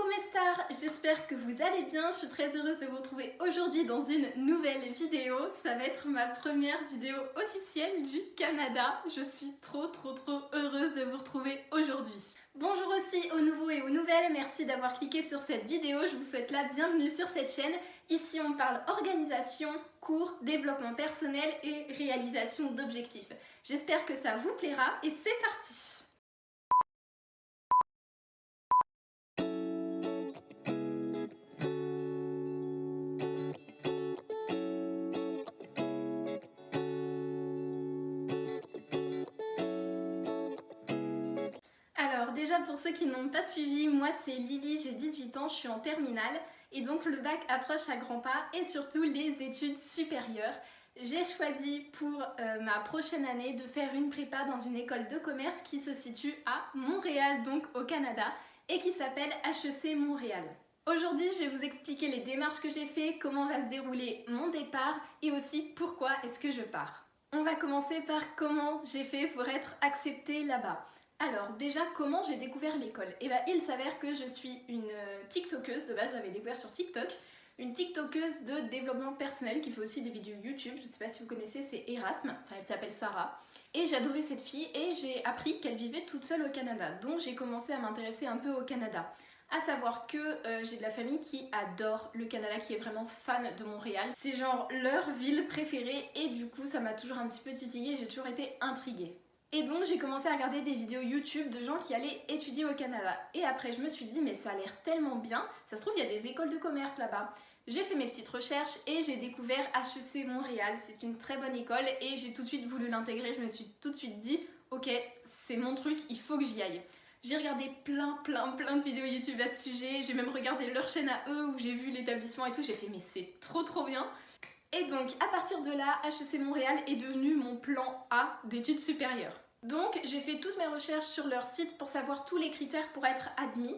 mes stars, j'espère que vous allez bien, je suis très heureuse de vous retrouver aujourd'hui dans une nouvelle vidéo. Ça va être ma première vidéo officielle du Canada. Je suis trop heureuse de vous retrouver aujourd'hui. Bonjour aussi aux nouveaux et aux nouvelles, merci d'avoir cliqué sur cette vidéo, je vous souhaite la bienvenue sur cette chaîne. Ici on parle organisation, cours, développement personnel et réalisation d'objectifs. J'espère que ça vous plaira et c'est parti! Alors déjà pour ceux qui n'ont pas suivi, moi c'est Lily, j'ai 18 ans, je suis en terminale et donc le bac approche à grands pas et surtout les études supérieures. J'ai choisi pour ma prochaine année de faire une prépa dans une école de commerce qui se situe à Montréal, donc au Canada, et qui s'appelle HEC Montréal. Aujourd'hui, je vais vous expliquer les démarches que j'ai fait, comment va se dérouler mon départ et aussi pourquoi est-ce que je pars. On va commencer par comment j'ai fait pour être acceptée là-bas. Alors déjà, comment j'ai découvert l'école? Et ben, il s'avère que je suis une TikTokeuse, de base j'avais découvert sur TikTok, une TikTokeuse de développement personnel qui fait aussi des vidéos YouTube, je sais pas si vous connaissez, c'est Erasme, enfin elle s'appelle Sarah. Et j'adorais cette fille et j'ai appris qu'elle vivait toute seule au Canada, donc j'ai commencé à m'intéresser un peu au Canada. À savoir que j'ai de la famille qui adore le Canada, qui est vraiment fan de Montréal. C'est genre leur ville préférée et du coup ça m'a toujours un petit peu titillée, j'ai toujours été intriguée. Et donc j'ai commencé à regarder des vidéos YouTube de gens qui allaient étudier au Canada. Et après je me suis dit mais ça a l'air tellement bien, ça se trouve il y a des écoles de commerce là-bas. J'ai fait mes petites recherches et j'ai découvert HEC Montréal, c'est une très bonne école et j'ai tout de suite voulu l'intégrer, je me suis tout de suite dit ok c'est mon truc, il faut que j'y aille. J'ai regardé plein de vidéos YouTube à ce sujet, j'ai même regardé leur chaîne à eux où j'ai vu l'établissement et tout, j'ai fait mais c'est trop bien. Et donc à partir de là, HEC Montréal est devenu mon plan A d'études supérieures. Donc j'ai fait toutes mes recherches sur leur site pour savoir tous les critères pour être admis.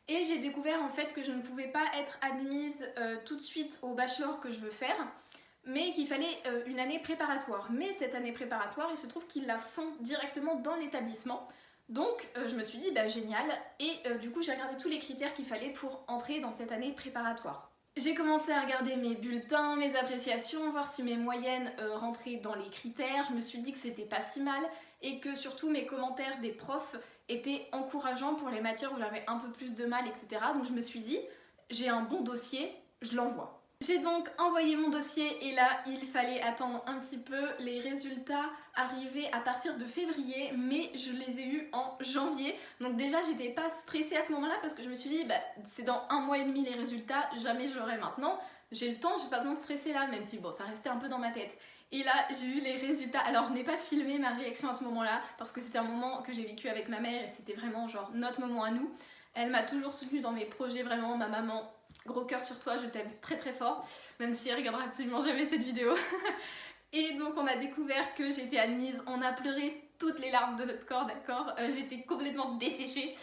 Et j'ai découvert en fait que je ne pouvais pas être admise tout de suite au bachelor que je veux faire, mais qu'il fallait une année préparatoire. Mais cette année préparatoire, il se trouve qu'ils la font directement dans l'établissement. Donc je me suis dit bah génial, et du coup j'ai regardé tous les critères qu'il fallait pour entrer dans cette année préparatoire. J'ai commencé à regarder mes bulletins, mes appréciations, voir si mes moyennes rentraient dans les critères. Je me suis dit que c'était pas si mal et que surtout mes commentaires des profs étaient encourageants pour les matières où j'avais un peu plus de mal, etc. Donc je me suis dit, j'ai un bon dossier, je l'envoie. J'ai donc envoyé mon dossier et là, il fallait attendre un petit peu. Les résultats arrivaient à partir de février, mais je les ai eus en janvier. Donc déjà, j'étais pas stressée à ce moment-là parce que je me suis dit, bah, c'est dans 1 mois et demi les résultats, jamais je l'aurai maintenant. J'ai le temps, j'ai pas besoin de stresser là, même si bon, ça restait un peu dans ma tête. Et là, j'ai eu les résultats. Alors, je n'ai pas filmé ma réaction à ce moment-là parce que c'était un moment que j'ai vécu avec ma mère et c'était vraiment genre notre moment à nous. Elle m'a toujours soutenue dans mes projets, vraiment, ma maman. Gros cœur sur toi, je t'aime très fort, même si elle regardera absolument jamais cette vidéo. Et donc on a découvert que j'étais admise, on a pleuré toutes les larmes de notre corps, d'accord, j'étais complètement desséchée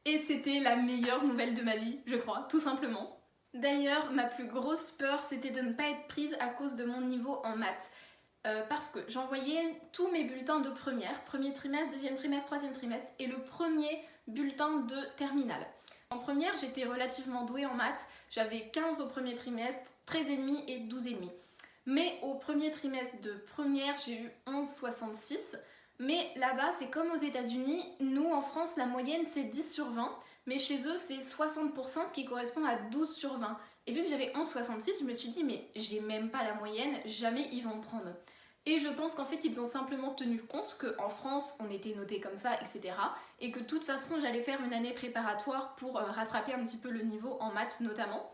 et c'était la meilleure nouvelle de ma vie, je crois, tout simplement. D'ailleurs, ma plus grosse peur, c'était de ne pas être prise à cause de mon niveau en maths. Parce que j'envoyais tous mes bulletins de première, premier trimestre, deuxième trimestre, troisième trimestre, et le premier bulletin de terminale. En première, j'étais relativement douée en maths, j'avais 15 au premier trimestre, 13,5 et 12,5. Mais au premier trimestre de première, j'ai eu 11,66. Mais là-bas, c'est comme aux États-Unis, nous en France, la moyenne c'est 10 sur 20, mais chez eux c'est 60%, ce qui correspond à 12 sur 20. Et vu que j'avais 11,66, je me suis dit, mais j'ai même pas la moyenne, jamais ils vont me prendre. Et je pense qu'en fait, ils ont simplement tenu compte qu'en France, on était noté comme ça, etc. Et que de toute façon, j'allais faire une année préparatoire pour rattraper un petit peu le niveau en maths notamment.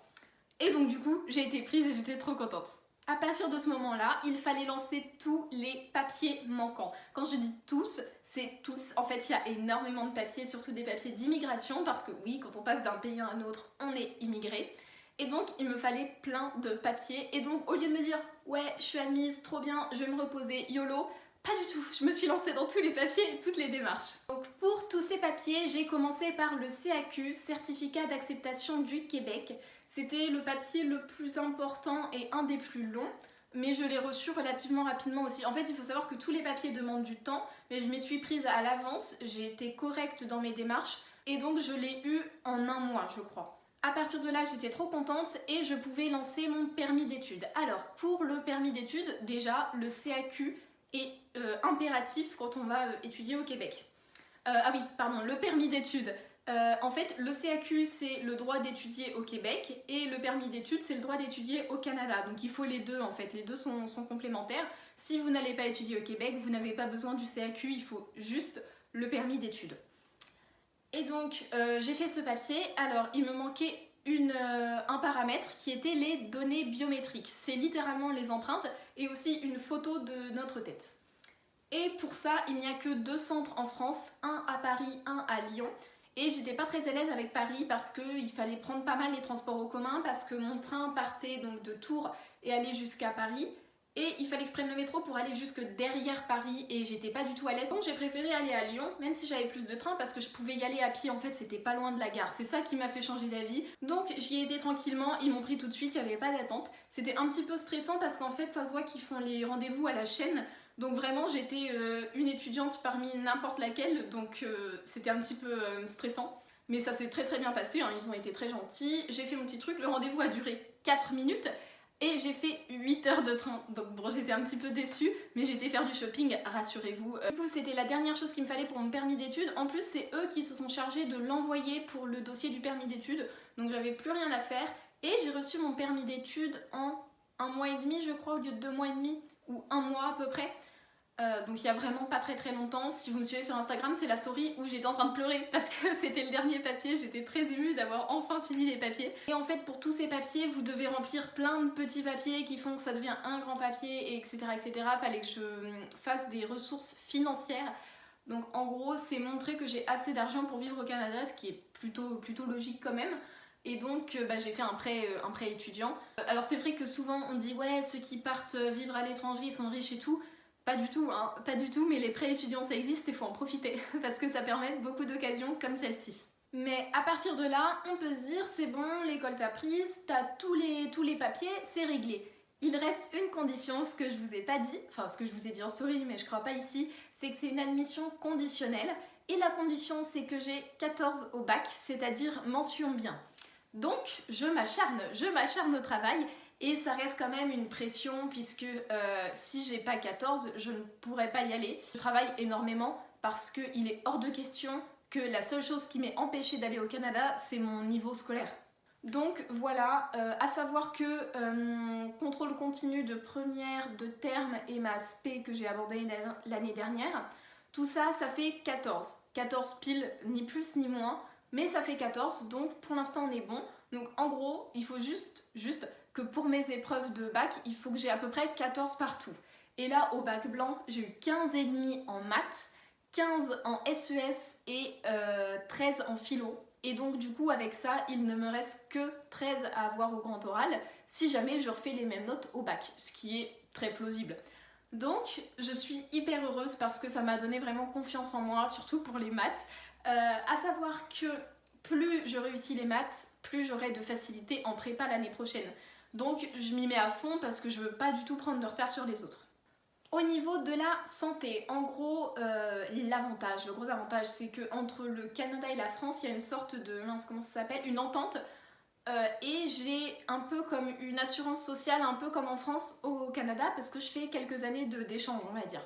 Et donc du coup, j'ai été prise et j'étais trop contente. À partir de ce moment-là, il fallait lancer tous les papiers manquants. Quand je dis tous, c'est tous. En fait, il y a énormément de papiers, surtout des papiers d'immigration, parce que oui, quand on passe d'un pays à un autre, on est immigré. Et donc, il me fallait plein de papiers. Et donc, au lieu de me dire « Ouais, je suis admise, trop bien, je vais me reposer, YOLO », pas du tout. Je me suis lancée dans tous les papiers et toutes les démarches. Donc, pour tous ces papiers, j'ai commencé par le CAQ, Certificat d'acceptation du Québec. C'était le papier le plus important et un des plus longs, mais je l'ai reçu relativement rapidement aussi. En fait, il faut savoir que tous les papiers demandent du temps, mais je m'y suis prise à l'avance, j'ai été correcte dans mes démarches, et donc je l'ai eu en 1 mois, je crois. À partir de là, j'étais trop contente et je pouvais lancer mon permis d'études. Alors, pour le permis d'études, déjà, le CAQ est impératif quand on va étudier au Québec. Ah oui, pardon, le permis d'études. En fait, le CAQ, c'est le droit d'étudier au Québec et le permis d'études, c'est le droit d'étudier au Canada. Donc il faut les deux en fait, les deux sont complémentaires. Si vous n'allez pas étudier au Québec, vous n'avez pas besoin du CAQ, il faut juste le permis d'études. Et donc j'ai fait ce papier. Alors il me manquait un paramètre qui était les données biométriques. C'est littéralement les empreintes et aussi une photo de notre tête. Et pour ça, il n'y a que 2 centres en France, un à Paris, un à Lyon. Et j'étais pas très à l'aise avec Paris parce qu'il fallait prendre pas mal les transports en commun parce que mon train partait donc de Tours et allait jusqu'à Paris. Et il fallait que je prenne le métro pour aller jusque derrière Paris et j'étais pas du tout à l'aise. Donc j'ai préféré aller à Lyon, même si j'avais plus de train parce que je pouvais y aller à pied. En fait, c'était pas loin de la gare. C'est ça qui m'a fait changer d'avis. Donc j'y ai été tranquillement, ils m'ont pris tout de suite, il n'y avait pas d'attente. C'était un petit peu stressant parce qu'en fait, ça se voit qu'ils font les rendez-vous à la chaîne. Donc vraiment j'étais une étudiante parmi n'importe laquelle, donc c'était un petit peu stressant. Mais ça s'est très bien passé, hein, ils ont été très gentils. J'ai fait mon petit truc, le rendez-vous a duré 4 minutes et j'ai fait 8 heures de train. Donc bon, j'étais un petit peu déçue, mais j'étais faire du shopping, rassurez-vous. Du coup c'était la dernière chose qu'il me fallait pour mon permis d'études. En plus c'est eux qui se sont chargés de l'envoyer pour le dossier du permis d'études. Donc j'avais plus rien à faire et j'ai reçu mon permis d'études en 1 mois et demi je crois, au lieu de 2 mois et demi. Ou 1 mois à peu près. Donc il y a vraiment pas très longtemps. Si vous me suivez sur Instagram, c'est la story où j'étais en train de pleurer parce que c'était le dernier papier. J'étais très émue d'avoir enfin fini les papiers. Et en fait pour tous ces papiers, vous devez remplir plein de petits papiers qui font que ça devient un grand papier, etc. Fallait que je fasse des ressources financières. Donc en gros c'est montrer que j'ai assez d'argent pour vivre au Canada, ce qui est plutôt logique quand même. Et donc j'ai fait un prêt étudiant. Alors c'est vrai que souvent on dit ouais ceux qui partent vivre à l'étranger ils sont riches et tout. Pas du tout, hein, pas du tout, mais les prêts étudiants ça existe et il faut en profiter parce que ça permet beaucoup d'occasions comme celle-ci. Mais à partir de là, on peut se dire c'est bon, l'école t'a prise, t'as tous les papiers, c'est réglé. Il reste une condition, ce que je vous ai pas dit, enfin ce que je vous ai dit en story mais je crois pas ici, c'est que c'est une admission conditionnelle. Et la condition c'est que j'ai 14 au bac, c'est-à-dire mention bien. Donc je m'acharne au travail et ça reste quand même une pression puisque si j'ai pas 14, je ne pourrais pas y aller. Je travaille énormément parce qu'il est hors de question que la seule chose qui m'ait empêchée d'aller au Canada, c'est mon niveau scolaire. Donc voilà, à savoir que mon contrôle continu de première, de terme et ma spé que j'ai abandonné l'année dernière, tout ça, ça fait 14. 14 piles, ni plus ni moins, mais ça fait 14, donc pour l'instant on est bon. Donc en gros, il faut juste que pour mes épreuves de bac, il faut que j'ai à peu près 14 partout. Et là, au bac blanc, j'ai eu 15,5 en maths, 15 en SES et 13 en philo. Et donc du coup, avec ça, il ne me reste que 13 à avoir au grand oral, si jamais je refais les mêmes notes au bac, ce qui est très plausible. Donc, je suis hyper heureuse parce que ça m'a donné vraiment confiance en moi, surtout pour les maths. À savoir que plus je réussis les maths, plus j'aurai de facilité en prépa l'année prochaine. Donc je m'y mets à fond parce que je veux pas du tout prendre de retard sur les autres. Au niveau de la santé, en gros, le gros avantage, c'est qu'entre le Canada et la France, il y a une sorte de, comment ça s'appelle, une entente. Et j'ai un peu comme une assurance sociale, un peu comme en France au Canada, parce que je fais quelques années d'échange, on va dire.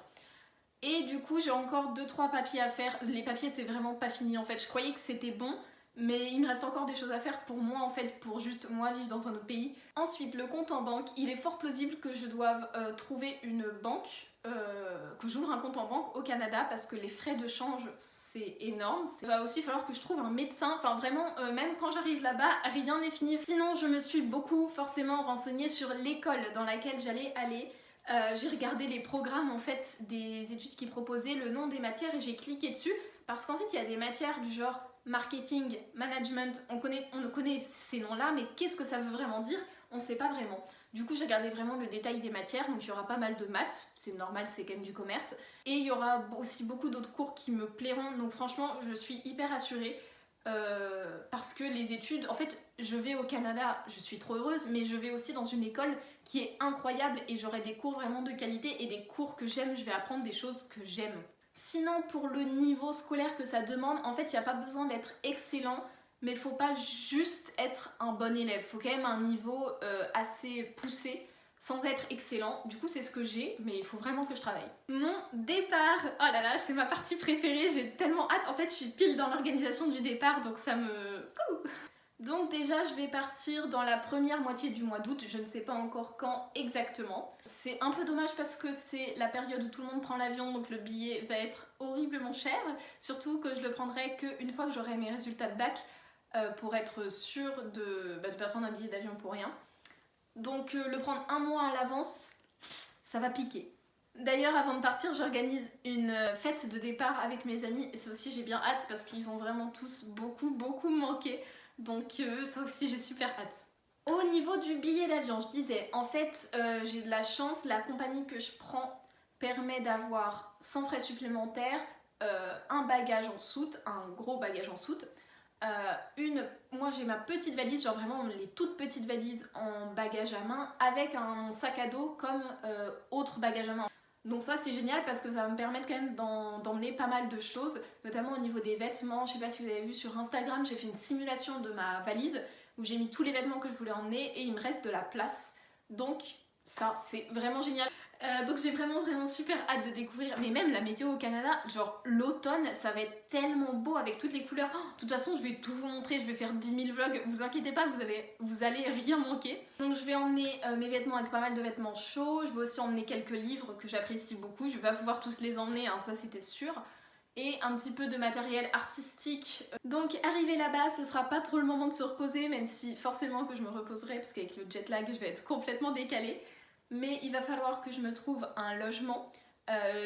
Et du coup, j'ai encore 2-3 papiers à faire. Les papiers, c'est vraiment pas fini en fait. Je croyais que c'était bon, mais il me reste encore des choses à faire pour moi en fait, pour juste moi vivre dans un autre pays. Ensuite, le compte en banque, il est fort plausible que je doive trouver une banque, que j'ouvre un compte en banque au Canada parce que les frais de change c'est énorme. Il va aussi falloir que je trouve un médecin, enfin vraiment, même quand j'arrive là-bas, rien n'est fini. Sinon, je me suis beaucoup forcément renseignée sur l'école dans laquelle j'allais aller. J'ai regardé les programmes en fait des études qui proposaient, le nom des matières et j'ai cliqué dessus parce qu'en fait il y a des matières du genre marketing, management, on connaît ces noms-là, mais qu'est-ce que ça veut vraiment dire? On ne sait pas vraiment. Du coup, j'ai regardé vraiment le détail des matières, donc il y aura pas mal de maths, c'est normal, c'est quand même du commerce. Et il y aura aussi beaucoup d'autres cours qui me plairont, donc franchement, je suis hyper rassurée. Parce que les études, en fait, je vais au Canada, je suis trop heureuse, mais je vais aussi dans une école qui est incroyable et j'aurai des cours vraiment de qualité et des cours que j'aime, je vais apprendre des choses que j'aime. Sinon, pour le niveau scolaire que ça demande, en fait, il n'y a pas besoin d'être excellent. mais faut pas juste être un bon élève, faut quand même un niveau assez poussé sans être excellent. Du coup c'est ce que j'ai, mais il faut vraiment que je travaille. Mon départ, oh là là, c'est ma partie préférée, j'ai tellement hâte. En fait je suis pile dans l'organisation du départ, donc ça me... Donc déjà je vais partir dans la première moitié du mois d'août, je ne sais pas encore quand exactement. C'est un peu dommage parce que c'est la période où tout le monde prend l'avion, donc le billet va être horriblement cher. Surtout que je le prendrai qu'une fois que j'aurai mes résultats de bac pour être sûre de ne pas prendre un billet d'avion pour rien. Donc le prendre un mois à l'avance, ça va piquer. D'ailleurs avant de partir j'organise une fête de départ avec mes amis et ça aussi j'ai bien hâte parce qu'ils vont vraiment tous beaucoup me manquer. Donc ça aussi j'ai super hâte. Au niveau du billet d'avion, je disais, en fait j'ai de la chance, la compagnie que je prends permet d'avoir sans frais supplémentaires un bagage en soute, un gros bagage en soute. Moi j'ai ma petite valise, genre vraiment les toutes petites valises en bagage à main avec un sac à dos comme autre bagage à main. Donc ça c'est génial parce que ça va me permettre quand même d'emmener pas mal de choses, notamment au niveau des vêtements. Je sais pas si vous avez vu sur Instagram, j'ai fait une simulation de ma valise où j'ai mis tous les vêtements que je voulais emmener et il me reste de la place. Donc ça c'est vraiment génial. Donc j'ai vraiment super hâte de découvrir, mais même la météo au Canada, genre l'automne ça va être tellement beau avec toutes les couleurs. Oh, de toute façon je vais tout vous montrer, je vais faire 10 000 vlogs, vous inquiétez pas, vous allez rien manquer. Donc je vais emmener mes vêtements avec pas mal de vêtements chauds, je vais aussi emmener quelques livres que j'apprécie beaucoup, je vais pas pouvoir tous les emmener, hein, ça c'était sûr. Et un petit peu de matériel artistique. Donc arrivé là-bas, ce sera pas trop le moment de se reposer, même si forcément que je me reposerai parce qu'avec le jet lag je vais être complètement décalée. Mais il va falloir que je me trouve un logement.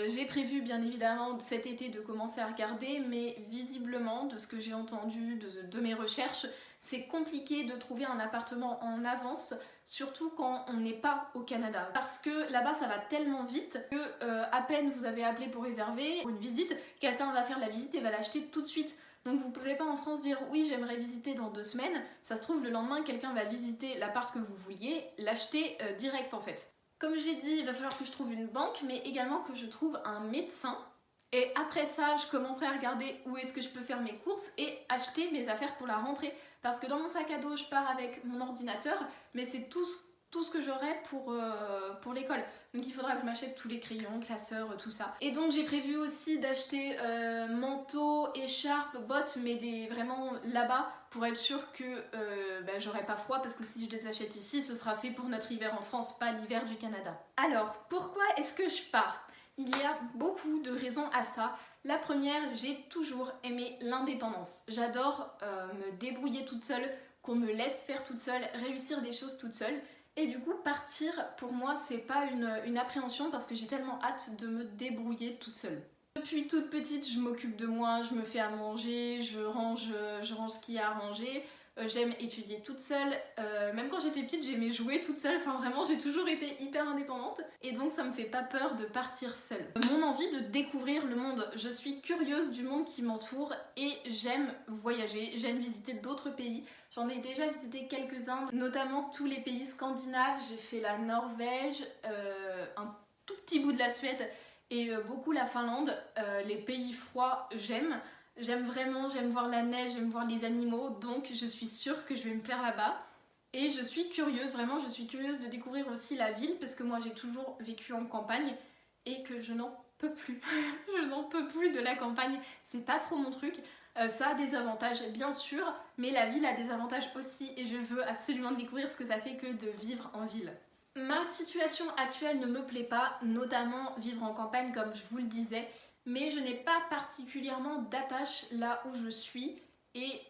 J'ai prévu bien évidemment cet été de commencer à regarder, mais visiblement, de ce que j'ai entendu, de mes recherches, c'est compliqué de trouver un appartement en avance, surtout quand on n'est pas au Canada. Parce que là-bas ça va tellement vite que à peine vous avez appelé pour réserver pour une visite, quelqu'un va faire la visite et va l'acheter tout de suite. Donc vous pouvez pas en France dire oui j'aimerais visiter dans 2 semaines, ça se trouve le lendemain quelqu'un va visiter l'appart que vous vouliez, l'acheter direct en fait. Comme j'ai dit, il va falloir que je trouve une banque mais également que je trouve un médecin. Et après ça, je commencerai à regarder où est-ce que je peux faire mes courses et acheter mes affaires pour la rentrée. Parce que dans mon sac à dos, je pars avec mon ordinateur, mais c'est tout ce que j'aurai pour l'école. Donc il faudra que je m'achète tous les crayons, classeurs, tout ça. Et donc j'ai prévu aussi d'acheter manteau, écharpe, bottes, mais vraiment là-bas pour être sûre que j'aurai pas froid parce que si je les achète ici, ce sera fait pour notre hiver en France, pas l'hiver du Canada. Alors, pourquoi est-ce que je pars ? Il y a beaucoup de raisons à ça. La première, j'ai toujours aimé l'indépendance. J'adore me débrouiller toute seule, qu'on me laisse faire toute seule, réussir des choses toute seule. Et du coup, partir, pour moi, c'est pas une appréhension parce que j'ai tellement hâte de me débrouiller toute seule. Depuis toute petite, je m'occupe de moi, je me fais à manger, je range ce qu'il y a à ranger. J'aime étudier toute seule, même quand j'étais petite j'aimais jouer toute seule, enfin vraiment j'ai toujours été hyper indépendante et donc ça me fait pas peur de partir seule. Mon envie de découvrir le monde, je suis curieuse du monde qui m'entoure et j'aime voyager, j'aime visiter d'autres pays. J'en ai déjà visité quelques-uns, notamment tous les pays scandinaves, j'ai fait la Norvège, un tout petit bout de la Suède et beaucoup la Finlande. Les pays froids j'aime. J'aime voir la neige, j'aime voir les animaux, donc je suis sûre que je vais me plaire là-bas. Et je suis curieuse, vraiment, je suis curieuse de découvrir aussi la ville, parce que moi j'ai toujours vécu en campagne et que je n'en peux plus. Je n'en peux plus de la campagne, c'est pas trop mon truc. Ça a des avantages bien sûr, mais la ville a des avantages aussi et je veux absolument découvrir ce que ça fait que de vivre en ville. Ma situation actuelle ne me plaît pas, notamment vivre en campagne comme je vous le disais. Mais je n'ai pas particulièrement d'attache là où je suis et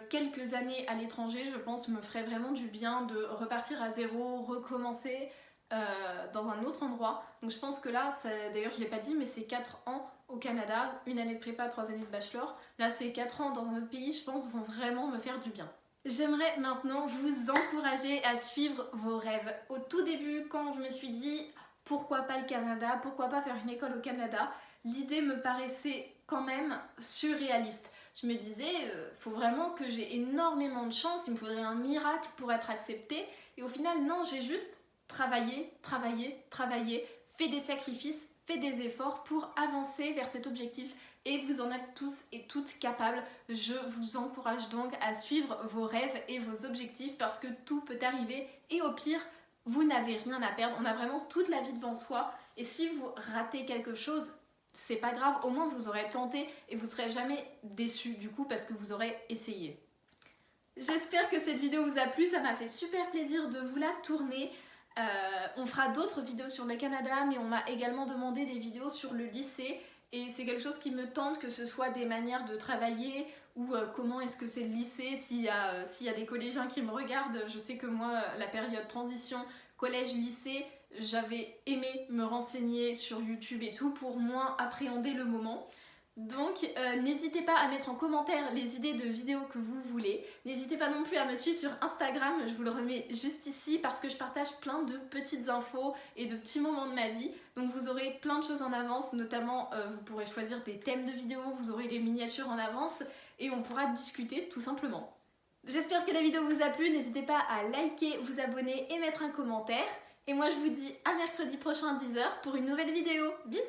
quelques années à l'étranger je pense me ferait vraiment du bien de repartir à zéro, recommencer dans un autre endroit. Donc je pense que là, d'ailleurs je ne l'ai pas dit mais c'est 4 ans au Canada, 1 année de prépa, 3 années de bachelor. Là c'est 4 ans dans un autre pays, je pense vont vraiment me faire du bien. J'aimerais maintenant vous encourager à suivre vos rêves. Au tout début quand je me suis dit pourquoi pas le Canada, pourquoi pas faire une école au Canada, l'idée me paraissait quand même surréaliste. Je me disais, faut vraiment que j'ai énormément de chance, il me faudrait un miracle pour être acceptée. Et au final, non, j'ai juste travaillé, fait des sacrifices, fait des efforts pour avancer vers cet objectif. et vous en êtes tous et toutes capables. Je vous encourage donc à suivre vos rêves et vos objectifs parce que tout peut arriver et au pire, vous n'avez rien à perdre. On a vraiment toute la vie devant soi et si vous ratez quelque chose, c'est pas grave, au moins vous aurez tenté et vous serez jamais déçus du coup parce que vous aurez essayé. J'espère que cette vidéo vous a plu, ça m'a fait super plaisir de vous la tourner. On fera d'autres vidéos sur le Canada, mais on m'a également demandé des vidéos sur le lycée et c'est quelque chose qui me tente, que ce soit des manières de travailler ou comment est-ce que c'est le lycée, s'il y a des collégiens qui me regardent. Je sais que moi, la période transition collège-lycée, j'avais aimé me renseigner sur YouTube et tout pour moins appréhender le moment. Donc n'hésitez pas à mettre en commentaire les idées de vidéos que vous voulez. N'hésitez pas non plus à me suivre sur Instagram, je vous le remets juste ici parce que je partage plein de petites infos et de petits moments de ma vie. Donc vous aurez plein de choses en avance, notamment vous pourrez choisir des thèmes de vidéos, vous aurez les miniatures en avance et on pourra discuter tout simplement. J'espère que la vidéo vous a plu, n'hésitez pas à liker, vous abonner et mettre un commentaire. Et moi je vous dis à mercredi prochain à 10 h pour une nouvelle vidéo. Bisous!